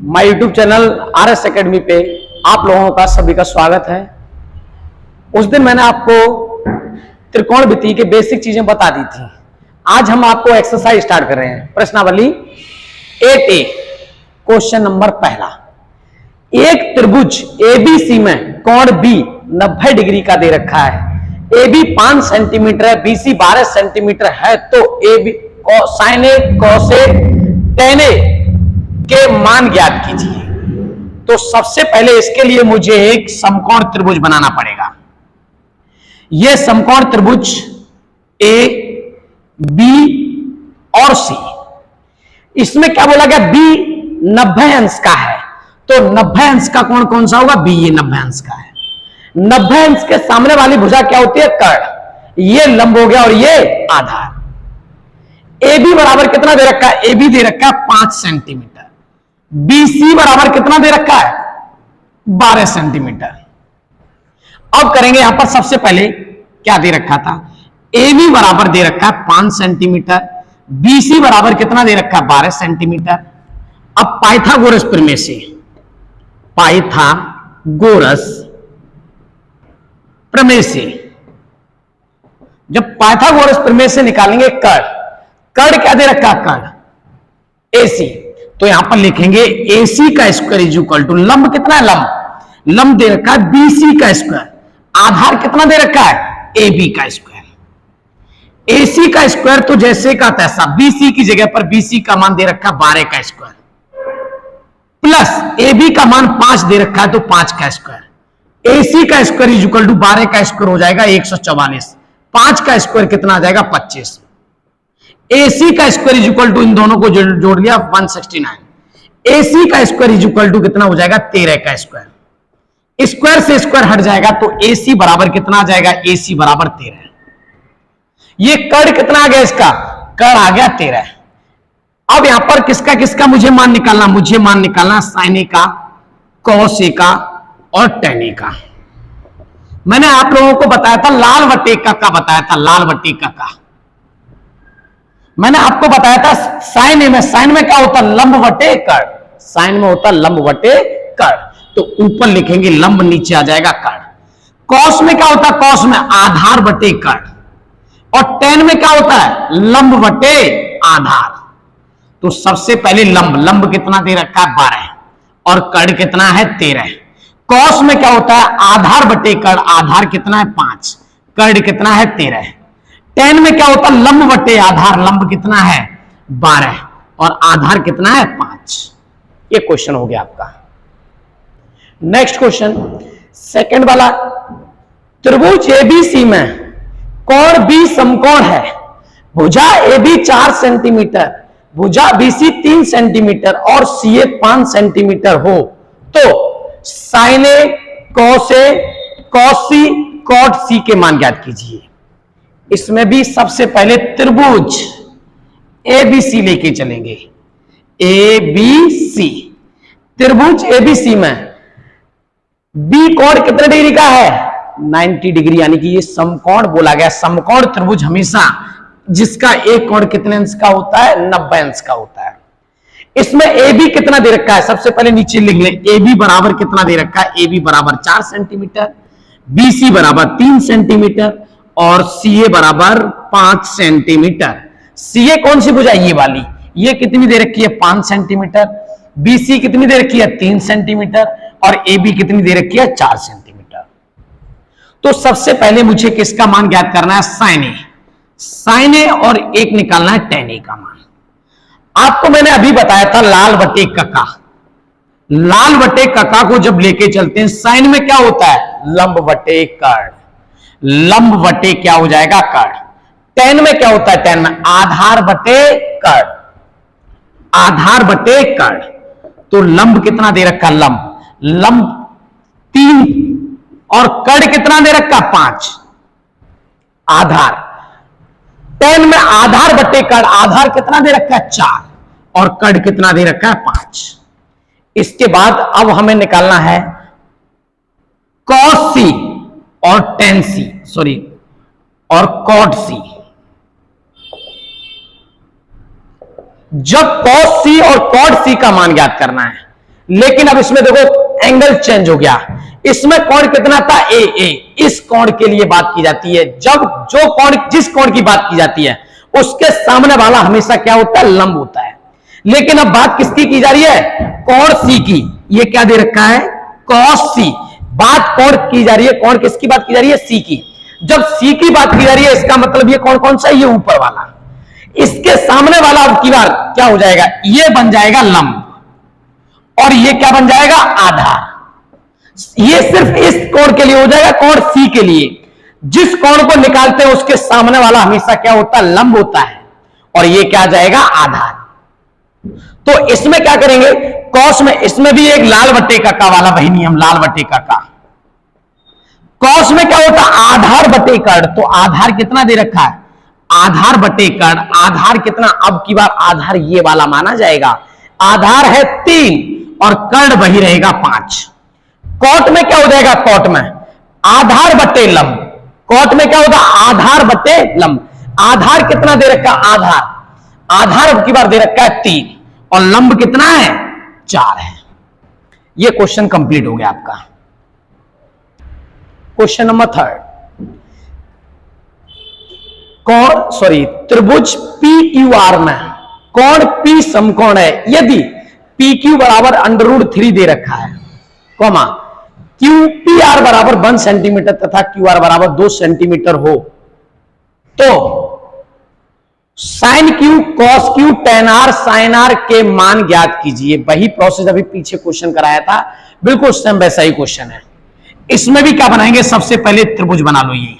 My YouTube channel RS academy पे आप लोगों का सभी का स्वागत है। उस दिन मैंने आपको त्रिकोणमिति के बेसिक चीजें बता दी थी। आज हम आपको एक्सरसाइज स्टार्ट कर रहे हैं। प्रश्नावली 8A क्वेश्चन नंबर पहला, एक त्रिभुज ABC में कोण B 90 डिग्री का दे रखा है। AB 5 सेंटीमीटर है, BC 12 सेंटीमीटर है, तो AB sin A cos A tan A के मान ज्ञात कीजिए। तो सबसे पहले इसके लिए मुझे एक समकोण त्रिभुज बनाना पड़ेगा। यह समकोण त्रिभुज A, B और C, इसमें क्या बोला गया, B 90 अंश का है, तो 90 अंश का कोण कौन सा होगा, B। ये 90 अंश का है। 90 अंश के सामने वाली भुजा क्या होती है, कर्ण। ये लंब हो गया और ये आधार। AB बराबर कितना दे रखा है, AB दे रखा है 5 सेंटीमीटर। BC बराबर कितना दे रखा है, 12 सेंटीमीटर। अब करेंगे यहां पर सबसे पहले क्या दे रखा था, AB बराबर दे रखा है 5 सेंटीमीटर, BC बराबर कितना दे रखा है, 12 सेंटीमीटर। अब पाइथागोरस प्रमेय से, पाइथागोरस प्रमेय से, जब पाइथागोरस प्रमेय से निकालेंगे कर्ण, कर्ण क्या दे रखा है, कर्ण AC, तो यहां पर लिखेंगे AC का स्क्वायर इज इक्वल टू, लंब कितना है, लंब दे रखा है BC का स्क्वायर, आधार कितना दे रखा है, AB का स्क्वायर। AC का स्क्वायर तो जैसे का तैसा, BC की जगह पर BC का मान दे रखा है 12 का स्क्वायर, प्लस AB का मान 5 दे रखा है, तो 5 का स्क्वायर। AC का स्क्वायर इज इक्वल टू 12 का स्क्वायर हो जाएगा 144, 5 का स्क्वायर कितना आ जाएगा, 25। AC का स्क्वायर इज इक्वल टू, इन दोनों को जोड़ लिया 169, AC का स्क्वायर इज इक्वल टू कितना हो जाएगा, 13 का स्क्वायर। स्क्वायर से स्क्वायर हट जाएगा तो AC बराबर कितना आ जाएगा, AC बराबर 13। ये कर्ण कितना आ गया, इसका कर्ण आ गया 13। अब यहां पर किसका किसका मुझे मान निकालना, मुझे मान निकालना sin A का, cos A का और tan A का। मैंने आप लोगों को बताया था लाल वटे का बताया था, लाल वटे का मैंने आपको बताया था साइन ए में, साइन में क्या होता है, लंब वटे कर्ण, साइन में होता लंब वटे कर्ण, तो ऊपर लिखेंगे लंब, नीचे आ जाएगा कर्ण। कॉस में क्या होता है, कॉस में आधार वटे कर्ण, और टेन में क्या होता है, लंब वटे आधार। तो सबसे पहले लंब कितना दे रखा है, 12, और कर्ण कितना है, 13। कॉस में क्या होता है, आधार वटे कर्ण, आधार कितना है 5, कर्ण कितना है 13। टेन में क्या होता है, लंब वटे आधार, लंब कितना है 12, और आधार कितना है 5। ये क्वेश्चन हो गया आपका। नेक्स्ट क्वेश्चन, सेकंड वाला, त्रिभुज ABC में कोण B समकोण है, भुजा AB 4 सेंटीमीटर, भुजा BC 3 सेंटीमीटर और CA 5 सेंटीमीटर हो, तो sin A cos A cos C cot C के मान ज्ञात कीजिए। इसमें भी सबसे पहले त्रिभुज ABC लेके चलेंगे, ABC, त्रिभुज ABC में B कोण कितने डिग्री का है, 90 डिग्री, यानी कि ये समकोण बोला गया। समकोण त्रिभुज हमेशा जिसका एक कोण कितने अंश का होता है, 90 अंश का होता है। इसमें AB कितना दे रखा है, सबसे पहले नीचे लिख ले, AB बराबर कितना दे रखा है, AB बराबर 4 सेंटीमीटर, BC बराबर 3 सेंटीमीटर और CA बराबर 5 सेंटीमीटर। CA कौन सी भुजा, ये वाली, ये कितनी दे रखी है, 5 सेंटीमीटर, BC कितनी दे रखी है, 3 सेंटीमीटर, और AB कितनी दे रखी है, 4 सेंटीमीटर। तो सबसे पहले मुझे किसका मान ज्ञात करना है, sin A, और एक निकालना है tan A का मान। आपको मैंने अभी बताया था लाल वटे कका, लाल वटे कका को जब लेके चलते हैं, साइन में क्या होता है, लंब वटे कर्ण, लंब वटे क्या हो जाएगा, कर्ण। टेन में क्या होता है, टेन में आधार वटे कर्ण, आधार वटे कर्ण। तो लंब कितना दे रखा, लंब 3 और कर्ण कितना दे रखा, 5, आधार। टेन में आधार वटे कर्ण, आधार कितना दे रखा है, 4, और कर्ण कितना दे रखा है, 5। इसके बाद अब हमें निकालना है cos C और tan C, सॉरी, और cot C। जब cos C और cot C का मान ज्ञात करना है, लेकिन अब इसमें देखो एंगल चेंज हो गया। इसमें कोण कितना था, ए ए। इस कोण के लिए बात की जाती है, जब जो कोण, जिस कोण की बात की जाती है उसके सामने वाला हमेशा क्या होता है, लंब होता है। लेकिन अब बात किसकी की जा रही है, कोण सी की। ये क्या दे रखा है, कॉस सी। बात कोण की जा रही है, कोण किसकी बात की जा रही है, सी की। जब सी की बात की जा रही है इसका मतलब ये कोण कौन सा है, ये ऊपर वाला। इसके सामने वाला अब की बार क्या हो जाएगा, ये बन जाएगा लंब और ये क्या बन जाएगा, आधार। ये सिर्फ इस कोण के लिए हो जाएगा, कोण सी के लिए। जिस कोण को निकालते हैं उसके सामने वाला हमेशा क्या होता है, लंब होता है और ये क्या आ जाएगा, आधार। तो इसमें क्या करेंगे, कॉस में, इसमें भी एक लाल बट्टे का वाला वही नियम, लाल बट्टे का। कॉस में क्या होता है, आधार बटे कर्ण। तो आधार कितना दे रखा है, आधार बटे कर्ण। आधार कितना, अब की बार आधार ये वाला माना जाएगा। आधार है 3 और कर्ण वही रहेगा 5। कॉट में क्या हो जाएगा, कॉट में आधार बटे लंब। कॉट में क्या होगा, आधार बटे लंब। आधार कितना दे रखा, आधार अब की बार दे रखा है 3 और लंब कितना है, 4 है। ये क्वेश्चन कंप्लीट हो गया आपका। क्वेश्चन नंबर 3, त्रिभुज PQR में कोण P समकोण है यदि PQ बराबर √3 दे रखा है, कॉमा QPR बराबर 1 सेंटीमीटर तथा QR बराबर 2 सेंटीमीटर हो, तो sign Q, cos Q, tan R, sin R के मान ज्ञात कीजिए। वही प्रोसेस अभी पीछे क्वेश्चन कराया था, बिल्कुल सेम वैसा ही क्वेश्चन है। इसमें भी क्या बनाएंगे, सबसे पहले त्रिभुज बना लो। ये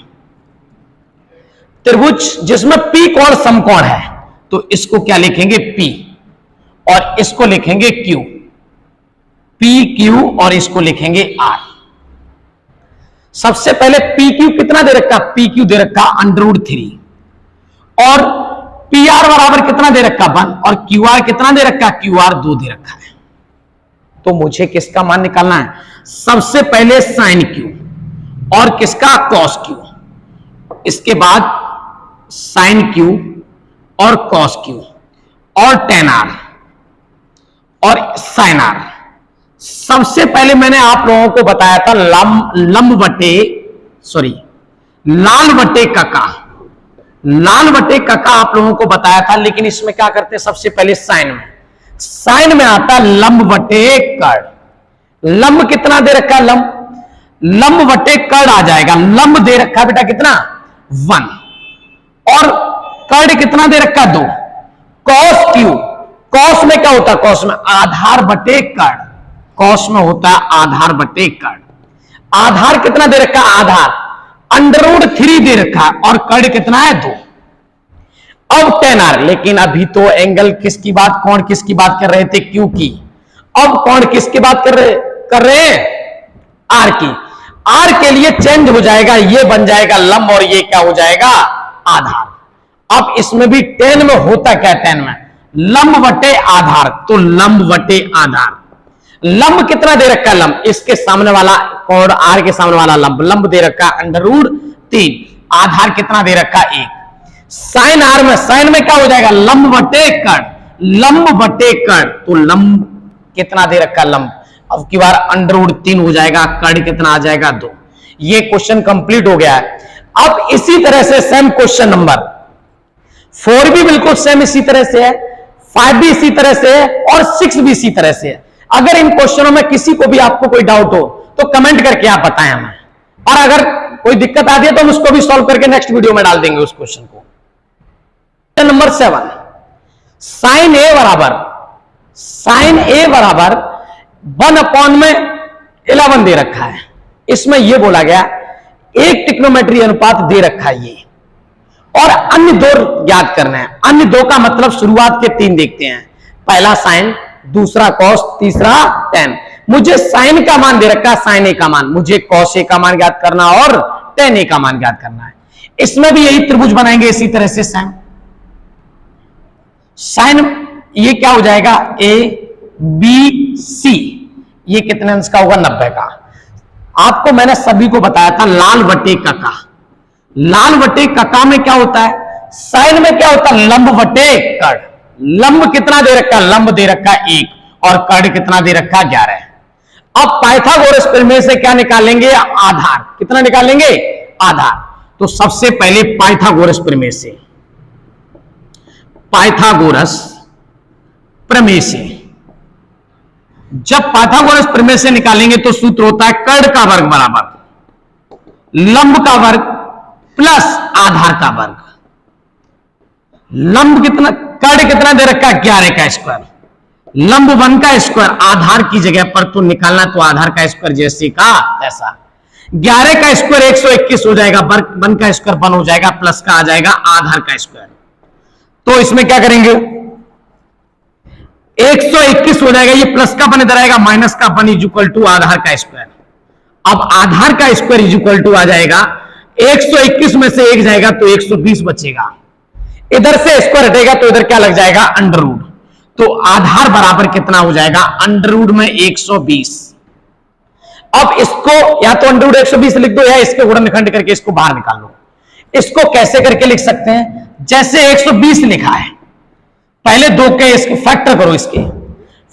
त्रिभुज जिसमें P कोण समकोण है, तो इसको क्या लिखेंगे, P, और इसको लिखेंगे Q, PQ, और इसको लिखेंगे R। सबसे पहले PQ कितना दे रखा, PQ दे रखा √3 और PR बराबर कितना दे रखा, 1, और QR कितना दे रखा, QR 2 दे रखा है। तो मुझे किसका मान निकालना है, सबसे पहले साइन Q और किसका, cos Q, इसके बाद साइन Q और cos Q और tan R और sin R। सबसे पहले मैंने आप लोगों को बताया था लाल बटे कका आप लोगों को बताया था। लेकिन इसमें क्या करते हैं, सबसे पहले साइन में आता लंब बटे कर्ण। लंब कितना दे रखा है, लंब बटे कर्ण आ जाएगा। लंब दे रखा है बेटा कितना, 1, और कर्ण कितना दे रखा, 2। cos Q, cos में क्या होता है, cos में आधार बटे कर्ण। cos में होता है आधार बटे कर्ण। आधार कितना दे रखा, आधार √3 दे रखा है और कर्ण कितना है, 2। अब tan R, लेकिन अभी तो एंगल किसकी बात, कोण किसकी बात कर रहे थे, Q की। अब कोण किसकी बात कर रहे हैं, R की। R के लिए चेंज हो जाएगा, ये बन जाएगा लंब और ये क्या हो जाएगा, आधार। अब इसमें भी tan में होता क्या, tan में लंब बटे आधार, तो लंब बटे आधार। लंब कितना दे रखा है, लंब इसके सामने वाला कोण R के सामने वाला लंब दे रखा √3। आधार कितना दे रखा, 1। साइन R में, साइन में क्या हो जाएगा, लंब बटे कर्ण, तो लंब कितना दे रखा, लंब अब की बार √3 हो जाएगा, कर्ण कितना आ जाएगा, 2। ये क्वेश्चन कंप्लीट हो गया है। अब इसी तरह से सेम क्वेश्चन नंबर 4 भी बिल्कुल सेम इसी तरह से है, 5 भी इसी तरह से है और 6 भी इसी तरह से है। अगर इन क्वेश्चनों में किसी को भी आपको कोई डाउट हो तो कमेंट करके आप बताएं हमें, और अगर कोई दिक्कत आती है तो हम उसको भी सॉल्व करके नेक्स्ट वीडियो में डाल देंगे उस क्वेश्चन को। नंबर 7, साइन ए बराबर 1/11 दे रखा है। इसमें यह बोला गया 1 ट्रिग्नोमेट्री अनुपात दे रखा है ये, और अन्य 2 ज्ञात करना है। अन्य 2 का मतलब शुरुआत के 3 देखते हैं, पहला साइन, दूसरा कॉस, तीसरा tan। मुझे साइन का मान दे रखा है, साइन ए का मान, मुझे कॉस ए का मान ज्ञात करना और tan ए का मान ज्ञात करना है। इसमें भी यही त्रिभुज बनाएंगे इसी तरह से। साइन ये क्या हो जाएगा, ABC, ये कितने अंश का होगा, 90 का। आपको मैंने सभी को बताया था लाल बटे कका में क्या होता है, साइन में क्या होता है, लंब बटे कर्ण। लंब कितना दे रखा है, लंब दे रखा है 1, और कर्ण कितना दे रखा 11। अब पाइथागोरस प्रमेय से क्या निकालेंगे? आधार। कितना निकालेंगे? आधार। तो सबसे पहले पाइथागोरस प्रमेय से, पाइथागोरस प्रमेय से जब पाइथागोरस प्रमेय से निकालेंगे तो सूत्र होता है कर्ण का वर्ग बराबर लंब का वर्ग प्लस आधार का वर्ग। लंब कितना, कर्ण कितना दे रखा है? 11 का स्क्वायर, लंब 1 का स्क्वायर, आधार की जगह पर तो निकालना तो आधार का स्क्वायर जैसे का तैसा। 11 का स्क्वायर 121 हो जाएगा, वर्ग 1 का स्क्वायर 1 हो जाएगा, प्लस का आ जाएगा आधार का स्क्वायर। तो इसमें क्या करेंगे? 121 हो जाएगा, ये प्लस का 1 इधर आएगा, माइनस का 1 इज इक्वल टू आधार का स्क्वायर। अब आधार का स्क्वायर इज इक्वल टू आ जाएगा 121 में से 1 जाएगा तो 120 बचेगा, इधर से स्क्वायर हटेगा तो इधर क्या लग जाएगा? Under root. तो आधार बराबर कितना हो जाएगा? अंडर रूट में 120। अब इसको या तो अंडर रूट 120 लिख दो या इसके गुणनखंड करके इसको बाहर निकाल लो। इसको कैसे करके लिख सकते हैं? जैसे 120 लिखा है, पहले 2 के इसके फैक्टर करो, इसके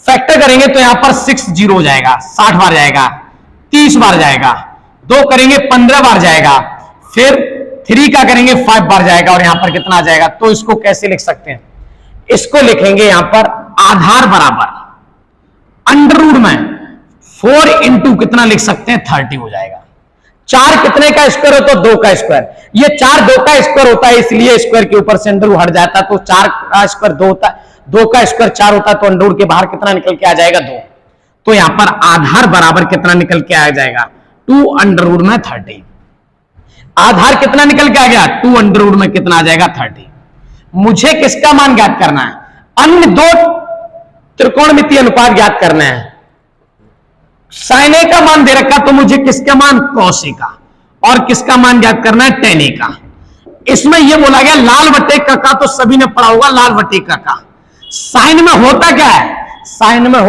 फैक्टर करेंगे तो यहां पर 6 जीरो हो जाएगा, 60 बार जाएगा, 30 बार जाएगा, 2 करेंगे 15 बार जाएगा, फिर 3 का करेंगे 5 बार जाएगा और यहां पर कितना आ जाएगा? तो इसको कैसे लिख सकते हैं? इसको लिखेंगे यहां पर आधार बराबर अंडर रूट में 4 इंटू कितना लिख सकते हैं? 30 हो जाएगा। 4 कितने का स्क्वायर होता है? 2 का स्क्वायर। ये 4 2 का स्क्वायर होता है, इसलिए स्क्वायर के ऊपर से अंडर रूट हट जाता है, तो 4 का स्क्वायर 2 होता है, 2 का स्क्वायर 4 होता है, तो अंडर रूट के बाहर कितना निकल के आ जाएगा? 2। तो यहां पर आधार बराबर कितना निकल के आ जाएगा? 2 अंडर रूट में 30। आधार कितना निकल के आ गया? 2 अंडर रूट में कितना आ जाएगा? 30। मुझे किसका मान ज्ञात करना है? अन्य 2 त्रिकोणमितीय अनुपात ज्ञात करना है। साइन ए का मान दे रखा, तो मुझे किसका मान? कॉस ए का। और किसका मान ज्ञात करना है? टेन ए का। इसमें यह बोला गया लाल बटे का, तो सभी ने पढ़ा होगा लाल बटे का। साइन में होता क्या है? साइन में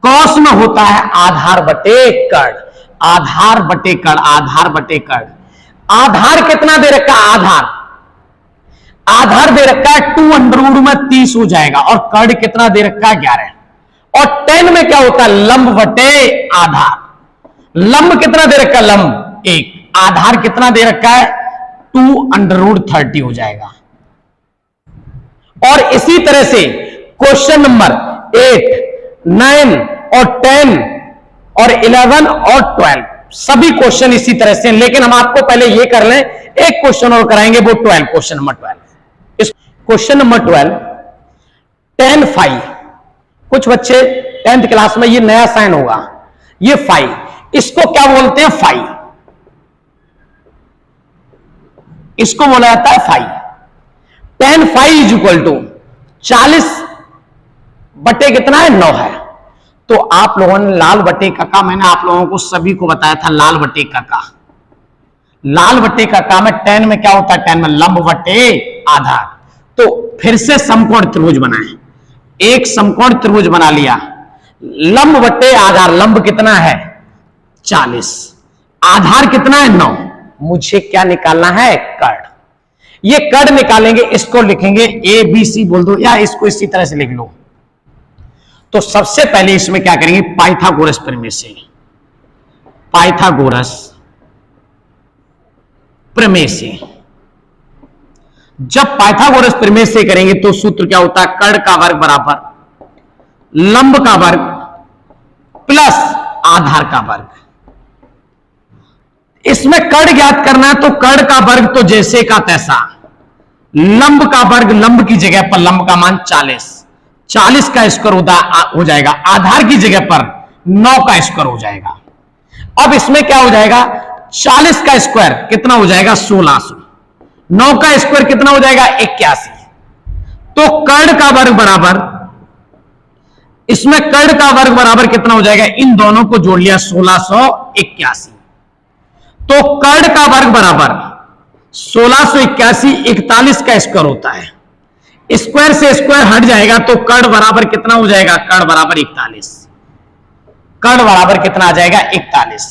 कॉस में होता है आधार बटे कर्ण, आधार बटे कर्ण, आधार बटे कर्ण। आधार कितना दे रखा है? आधार दे रखा है 2 अंडर रूट में 30 हो जाएगा, और कर्ण कितना दे रखा है? 11। और 10 में क्या होता है? लंब बटे आधार। लंब कितना दे रखा है? लंब 1। आधार कितना दे रखा है? 2 अंडर रूट 30 हो जाएगा। और इसी तरह से क्वेश्चन नंबर 8, 9 और 10 और 11 और 12 सभी क्वेश्चन इसी तरह से, लेकिन हम आपको पहले ये कर लें, एक क्वेश्चन और कराएंगे, वो 12, क्वेश्चन नंबर 12। इस क्वेश्चन नंबर 12 10 5, कुछ बच्चे 10th क्लास में ये नया साइन होगा, ये 5, इसको क्या बोलते हैं? 5, इसको बोला जाता है 5। 10 5 इज इक्वल टू 40 बटे कितना है? 9 है। तो आप लोगों ने लाल बटे का, मैंने आप लोगों को सभी को बताया था लाल बटे का। लाल बटे का में 10 में क्या होता है? 10 में लंब बटे आधार। तो फिर से समकोण त्रिभुज बनाए, एक समकोण त्रिभुज बना लिया, लंब बटे आधार। लंब कितना है? 40, आधार कितना है? 9। मुझे क्या निकालना है? कर्ण। ये कर्ण निकालेंगे, इसको लिखेंगे ए बी सी बोल दो, या इसको इसी तरह से लिख लो। तो सबसे पहले इसमें क्या करेंगे? पाइथागोरस प्रमेय से, पाइथागोरस प्रमेय से जब पाइथागोरस प्रमेय से करेंगे तो सूत्र क्या होता है? कर्ण का वर्ग बराबर लंब का वर्ग प्लस आधार का वर्ग। इसमें कर्ण ज्ञात करना है, तो कर्ण का वर्ग तो जैसे का तैसा, लंब का वर्ग, लंब की जगह पर लंब का मान 40, 40 का स्क्वायर हो जाएगा, आधार की जगह पर 9 का स्क्वायर हो जाएगा। अब इसमें क्या हो जाएगा? 40 का स्क्वायर कितना हो जाएगा? 1600। 9 का स्क्वायर कितना हो जाएगा? 81। तो कर्ण का वर्ग बराबर, इसमें कर्ण का वर्ग बराबर कितना हो जाएगा? इन दोनों को जोड़ लिया, 1681। तो कर्ण का वर्ग बराबर 1681, 41 का स्क्वायर होता है। स्क्वायर से स्क्वायर हट जाएगा तो कर्ण बराबर कितना हो जाएगा? कर्ण बराबर 41। कर्ण बराबर कितना आ जाएगा? 41।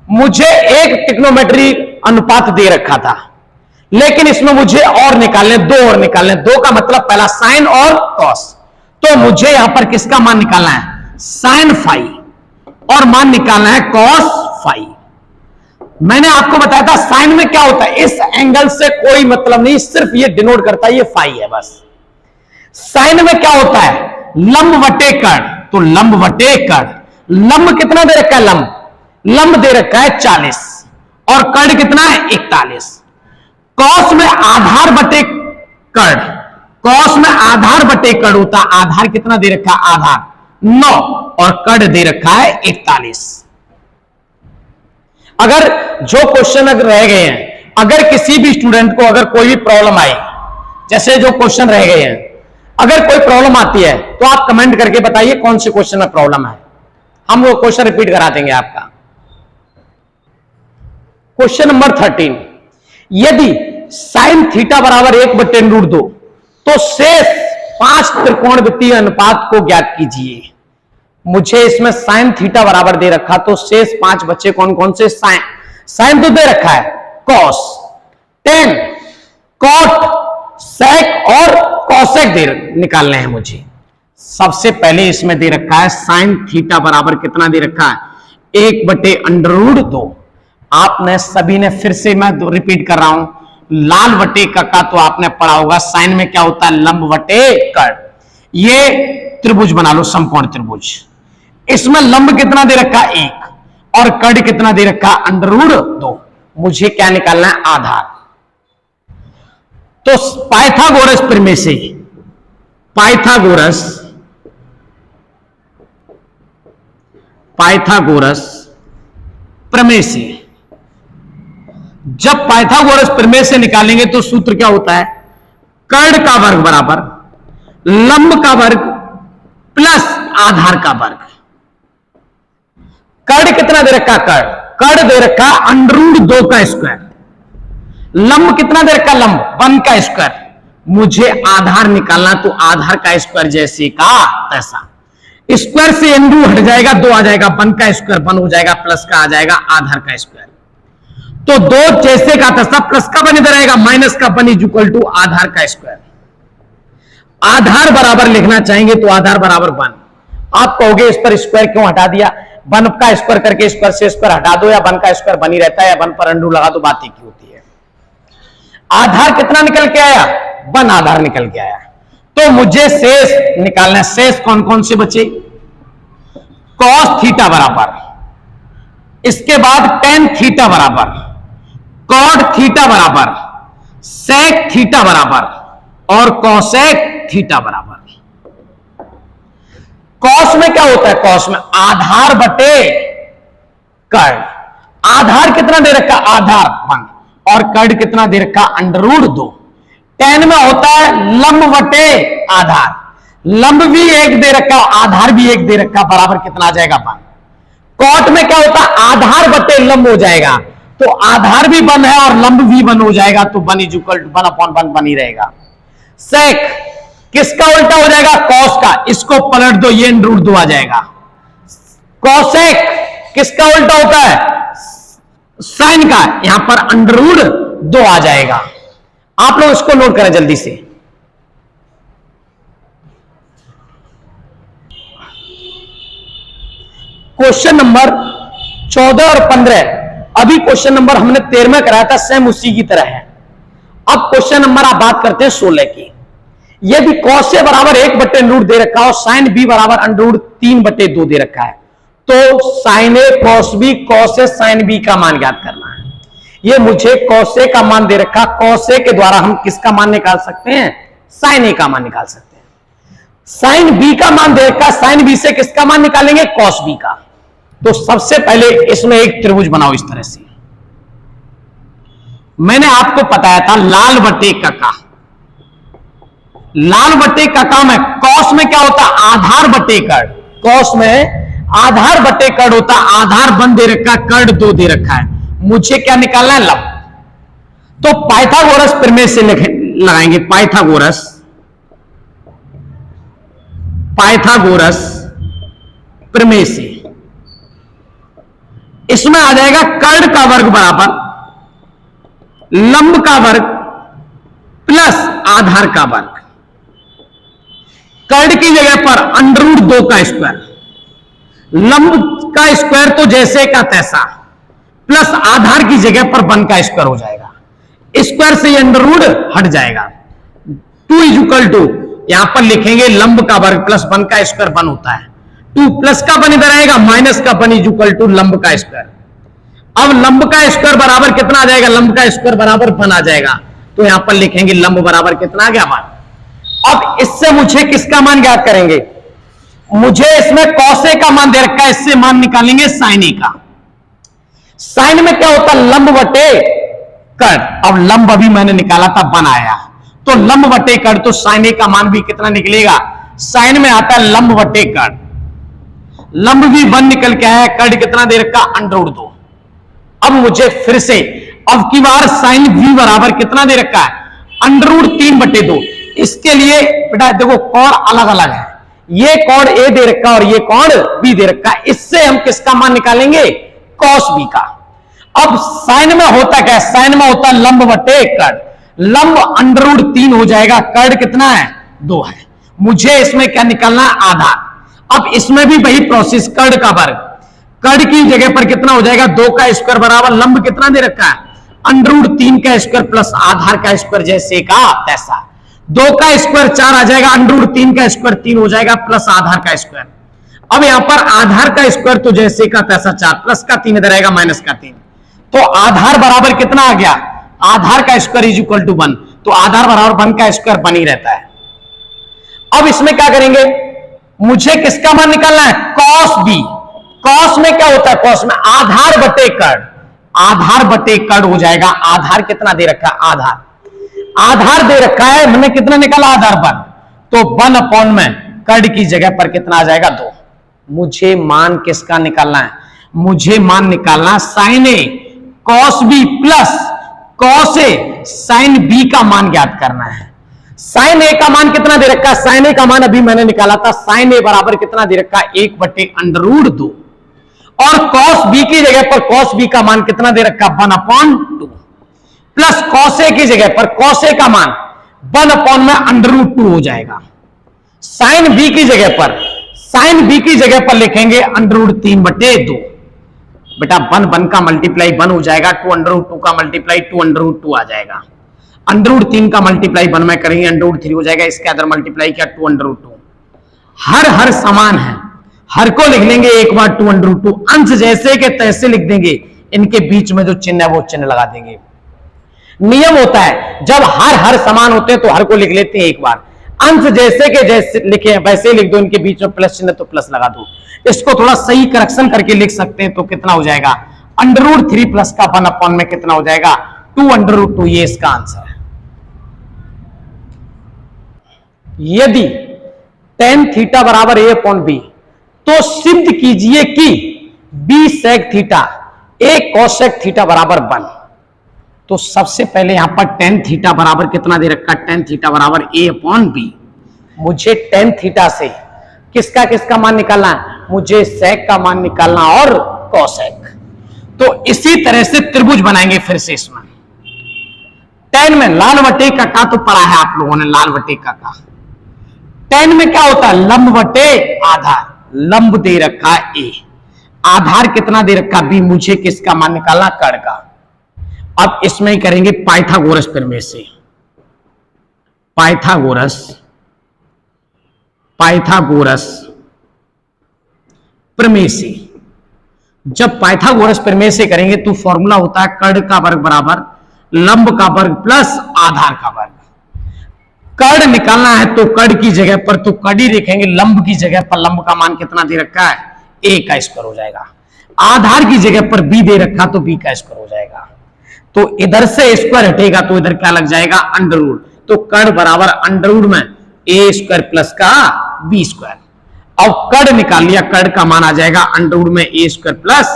मुझे एक ट्रिग्नोमेट्री अनुपात दे रखा था, लेकिन इसमें मुझे और निकालने, दो और निकालने, दो का मतलब पहला साइन और कॉस, तो मुझे यहां पर किसका मान निकालना है, साइन फाई, और मान निकालना है कॉस फाई। मैंने आपको बताया था साइन में क्या होता है, इस एंगल से कोई मतलब नहीं, सिर्फ ये डिनोट करता है, ये फाई है बस। साइन में क्या होता है, लंब वटे कर्ण, तो लंब वटे कर्ण, लंब कितना दे रखा है, लंब दे रखा है 40 और कर्ण कितना है 41। कॉस में आधार बटे कर्ण, कॉस में आधार बटे कर्ण होता, आधार कितना दे रखा है, आधार 9 और कर्ण दे रखा है 41। अगर जो क्वेश्चन अगर रह गए हैं, अगर किसी भी स्टूडेंट को अगर कोई भी प्रॉब्लम आई, जैसे जो क्वेश्चन रह गए हैं, अगर कोई प्रॉब्लम आती है तो आप कमेंट करके बताइए कौन से क्वेश्चन में प्रॉब्लम है, हम वो क्वेश्चन रिपीट करा देंगे आपका। क्वेश्चन नंबर 13, यदि साइन थीटा बराबर 1/√2 तो शेष 5 त्रिकोणमितीय अनुपात को ज्ञात कीजिए। मुझे इसमें साइन थीटा बराबर दे रखा, तो शेष 5 बच्चे कौन कौन से, साइन तो दे रखा है, कॉस, टेन, कॉट, सेक और कॉसेक दे निकालने हैं मुझे। सबसे पहले इसमें दे रखा है साइन थीटा बराबर कितना दे रखा है, 1/√2। आपने सभी ने, फिर से मैं रिपीट कर रहा हूं, लाल वटे का तो आपने पढ़ा होगा, साइन में क्या होता है, लंब वटे कर्ण। ये त्रिभुज बना लो, समकोण त्रिभुज, इसमें लंब कितना दे रखा है 1 और कर्ण कितना दे रखा है √2। मुझे क्या निकालना है, आधार। तो पाइथागोरस प्रमेय से, पाइथागोरस प्रमेय से, जब पाइथागोरस प्रमेय से निकालेंगे तो सूत्र क्या होता है, कर्ण का वर्ग बराबर लंब का वर्ग प्लस आधार का वर्ग। कर्ण कितना दे रखा, कर्ण दे रखा √2 का स्क्वायर, लंब कितना दे रखा, लंब 1 का स्क्वायर। मुझे आधार निकालना, तो आधार का स्क्वायर जैसे का तैसा, स्क्वायर से n हट जाएगा, 2 आ जाएगा, 1 का स्क्वायर 1 हो जाएगा, प्लस का आ जाएगा आधार का स्क्वायर। तो 2 जैसे का तैसा, प्लस का 1 इधर रहेगा, माइनस का 1 = आधार का स्क्वायर। आधार बराबर लिखना चाहेंगे तो आधार बराबर 1। आप कहोगे इस पर स्क्वायर क्यों हटा दिया, 1 का स्क्वायर करके स्क्वायर से स्क्वायर हटा दो, या 1 का स्क्वायर बनी रहता है, या 1 पर अंडू लगा दो, बात ही की होती है। आधार कितना निकल के आया, 1 आधार निकल के आया। तो मुझे शेष निकालना, शेष कौन कौन से बचे, कॉस थीटा बराबर, इसके बाद टेन थीटा बराबर, कॉट थीटा बराबर, सेक थीटा बराबर और कॉसेक थीटा बराबर। कॉस में क्या होता है, कॉस में आधार बटे कर्ण। आधार कितना दे रखा, आधार 1 और कर्ण कितना दे रखा, √2। टेन में होता है लंब बटे आधार, लंब भी 1 दे रखा, आधार भी 1 दे रखा, बराबर कितना आ जाएगा 1। कॉट में क्या होता है, आधार बटे लंब हो जाएगा, तो आधार भी 1 है और लंब भी 1 हो जाएगा, तो 1 = 1/1 बनी रहेगा। सेक किसका उल्टा हो जाएगा, कॉस का, इसको पलट दो, ये √2 आ जाएगा। कॉसेक किसका उल्टा होता है, साइन का, यहां पर √2 आ जाएगा। आप लोग इसको नोट करें जल्दी से। क्वेश्चन नंबर 14 और 15, अभी क्वेश्चन नंबर हमने 13 कराया था, सेम उसी की तरह है। अब क्वेश्चन नंबर आप बात करते हैं 16 की। यदि कॉस ए बराबर 1/√2 दे रखा है और साइन बी बराबर √3/2 दे रखा है, तो sign A cos B, cos A sine B का मान ज्ञात करना है। ये मुझे कॉस ए का मान दे रखा, कॉस ए के द्वारा हम किसका मान निकाल सकते हैं, साइन ए का मान निकाल सकते हैं। साइन बी का मान दे रखा, साइन बी से किसका मान निकालेंगे, कॉस बी का। तो सबसे पहले इसमें एक त्रिभुज बनाओ इस तरह से। मैंने आपको बताया था लाल बटे कका, लाल बटे कका में कॉस में क्या होता, आधार बटे कर्ण। कॉस में आधार बटे कर्ण होता, आधार 1 दे रखा, कर्ण 2 दे रखा है। मुझे क्या निकालना है, लंब। तो पाइथागोरस प्रमेय से लगाएंगे, पाइथागोरस प्रमेय से। इसमें आ जाएगा कर्ण का वर्ग बराबर लंब का वर्ग प्लस आधार का वर्ग, कर्ण की जगह पर √2 का स्क्वायर, लंब का स्क्वायर तो जैसे का तैसा, प्लस आधार की जगह पर 1 का स्क्वायर हो जाएगा, स्क्वायर से अंडर हट जाएगा। 2 = यहां पर लिखेंगे लंब का वर्ग प्लस 1 का स्क्वायर 1 होता है, 2 प्लस का 1 इधर आएगा, माइनस का 1 = लंब का स्क्वायर। अब लंब का स्क्वायर बराबर कितना आ जाएगा, लंब का स्क्वायर बराबर 1 आ जाएगा, तो यहां पर लिखेंगे लंब बराबर कितना आ गया 1। अब इससे मुझे किसका मान ज्ञात करेंगे, मुझे इसमें cos A का मान दे रखा है, इससे मान निकालेंगे sin A का। साइन में क्या होता है, लंब बटे कर्ण। अब लंब अभी मैंने निकाला था 1 आया, तो लंब बटे कर्ण, तो sin A का मान भी कितना निकलेगा, साइन में आता है लंब बटे कर्ण, लंब भी 1 निकल के आया, कर्ण कितना दे रखा √2। अब मुझे फिर से अब की बार साइन V बराबर कितना दे रखा है, √3/2। इसके लिए बेटा देखो कोण अलग अलग है, ये कोण A दे रखा है और ये कोण B दे रखा है, इससे हम किसका मान निकालेंगे, cos B का। अब साइन में होता क्या है, साइन में होता लंब बटे कर्ण, लंब √3 हो जाएगा, कर्ण कितना है 2 है, मुझे इसमें क्या निकालना है, आधार। अब इसमें भी वही प्रोसेस, कर्ण का वर्ग, कर्ण की जगह पर कितना हो जाएगा, 2 का स्क्वायर बराबर लंब कितना दे रखा है, √3 का स्क्वायर प्लस आधार का स्क्वायर जैसे का तैसा। 2 का स्क्वायर 4 आ जाएगा, √3 का स्क्वायर 3 हो जाएगा, प्लस आधार का स्क्वायर। अब यहां पर आधार का स्क्वायर तो जैसे का तैसा 4, प्लस का 3 इधर आएगा, माइनस का 3, तो आधार बराबर कितना आ गया, आधार का स्क्वायर = 1, तो आधार बराबर 1 का स्क्वायर 1 ही रहता है। अब इसमें क्या करेंगे, मुझे किसका मान निकालना है, cos B। cos में क्या होता है, cos में आधार बटे कर्ण, आधार बटे कर्ण हो जाएगा, आधार कितना दे रखा है, आधार दे रखा है, मैंने कितना निकाला, आधार 1, तो 1 में कर्ण की जगह पर कितना आ जाएगा 2। मुझे मान किसका निकालना है, मुझे मान निकालना sin A cos B plus cos A sin B का मान ज्ञात करना है। sin A का मान कितना दे रखा है, sin A का मान अभी मैंने निकाला था, sin A बराबर कितना दे रखा है, 1/√2, और cos B की जगह पर cos B का मान कितना दे रखा है, 1/2, प्लस cos A की जगह पर cos A का मान 1/√2 हो जाएगा। sin B की जगह पर लिखेंगे √3/2, बेटा 1 का मल्टीप्लाई 1 हो जाएगा, 2 का मल्टीप्लाई 2 आ जाएगा, √3 का मल्टीप्लाई 1 में करेंगे, √3 हो जाएगा, इसके अंदर मल्टीप्लाई किया 2 हर समान है, हर को लिख लेंगे एक बार 2 अंश जैसे के तैसे लिख देंगे, इनके बीच में जो चिन्ह है वो चिन्ह लगा देंगे। नियम होता है जब हर समान होते हैं तो हर को लिख लेते हैं एक बार, अंश जैसे के जैसे लिखे वैसे लिख दो, इनके बीच में प्लस चिन्ह तो प्लस लगा दो। इसको थोड़ा सही करेक्शन करके लिख सकते हैं, तो कितना हो जाएगा, √3 प्लस का 1 में कितना हो जाएगा, 2 ये इसका आंसर है। यदि tan थीटा बराबर A/B, तो सिद्ध कीजिए कि B sec theta A cosec theta बराबर 1। तो सबसे पहले यहां पर tan थीटा बराबर कितना दे रखा है, tan थीटा बराबर A/B। मुझे tan थीटा से किसका मान निकालना है, मुझे sec का मान निकालना और cosec। तो इसी तरह से त्रिभुज बनाएंगे फिर से। इसमें tan में लाल बटे का तो पढ़ा है आप लोगों ने, लाल बटे का। tan में क्या होता है, लंब बटे आधार, लंब दे रखा है A, आधार कितना दे रखा B, मुझे किसका मान निकालना, कर्ण का। अब इसमें ही करेंगे पाइथागोरस प्रमेय से, पाइथागोरस प्रमेय से। जब पाइथागोरस प्रमेय से करेंगे तो फॉर्मूला होता है कर्ण का वर्ग बराबर लंब का वर्ग प्लस आधार का वर्ग। कर्ण निकालना है तो कर्ण की जगह पर तो कर्ण ही लिखेंगे, लंब की जगह पर लंब का मान कितना दे रखा है, A का स्क्वायर हो जाएगा, आधार की जगह पर B दे रखा तो B का स्क्वायर हो जाएगा। तो इधर से स्क्वायर हटेगा तो इधर क्या लग जाएगा, √, तो कर्ण बराबर √ में A² प्लस का B²। अब कर्ण निकाल लिया, कर्ण का मान आ जाएगा √ में A² प्लस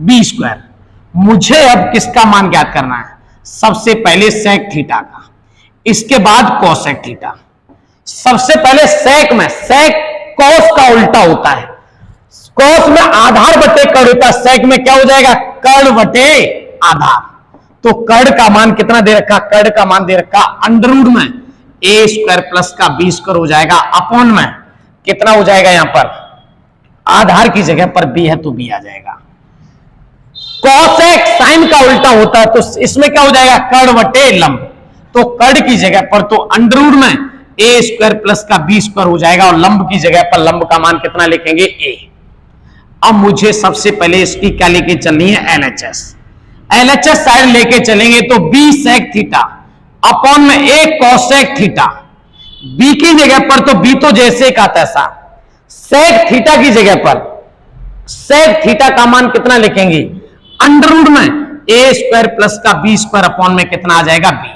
B²। मुझे अब किसका मान ज्ञात करना है, सबसे पहले sec थीटा का, इसके बाद cosec थीटा। सबसे पहले sec में, sec cos का उल्टा होता है, cos में आधार बटे कर्ण होता है, sec में क्या हो जाएगा, कर्ण बटे आधार। तो कर्ड का मान कितना दे रखा, कर्ड का मान दे रखा अंडर रूट में ए स्क्वायर प्लस का बी स्क्वायर हो जाएगा अपॉन में कितना हो जाएगा, यहां पर आधार की जगह पर बी है तो बी आ जाएगा। कॉसेक साइन का उल्टा होता है तो इसमें क्या हो जाएगा, कर्ड बटे लंब। तो कर्ड की जगह पर तो अंडर रूट में ए स्क्वायर प्लस का बी स्क्वायर हो जाएगा और लंब की जगह पर लंब का मान कितना लिखेंगे, ए। अब मुझे सबसे पहले इसकी क्या लेके चलनी है, एलएचएस। एलएचएस साइड लेके चलेंगे तो बी सेक थीटा अपॉन में ए कॉसेक थीटा। बी की जगह पर तो बी तो जैसे का तैसा, सेक थीटा की जगह पर सेक थीटा का मान कितना लिखेंगे, अंडर रूट में ए स्क्वायर प्लस का बी स्क्वायर अपॉन में कितना आ जाएगा, बी।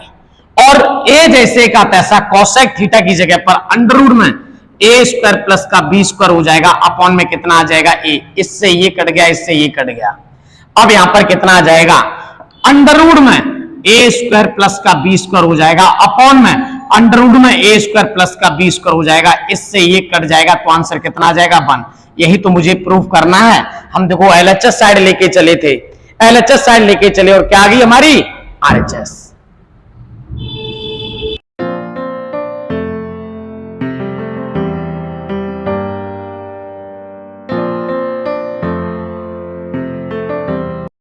और ए जैसे का तैसा कॉसेक थीटा की जगह पर अंडर रूट में ए स्क्वायर प्लस का बी स्क्वायर हो जाएगा अपॉन में कितना आ जाएगा, ए। इससे ये कट गया, इससे ये कट गया। अब यहां पर कितना आ जाएगा, अंडर रूट में ए स्क्वायर प्लस का बी स्क्वायर हो जाएगा अपॉन में अंडर रूट में ए स्क्वायर प्लस का बी स्क्वायर हो जाएगा। इससे ये कट जाएगा तो आंसर कितना आ जाएगा, 1। यही तो मुझे प्रूफ करना है। हम देखो एलएचएस साइड लेके चले थे, एलएचएस साइड लेके चले और क्या आ गई हमारी, आरएचएस।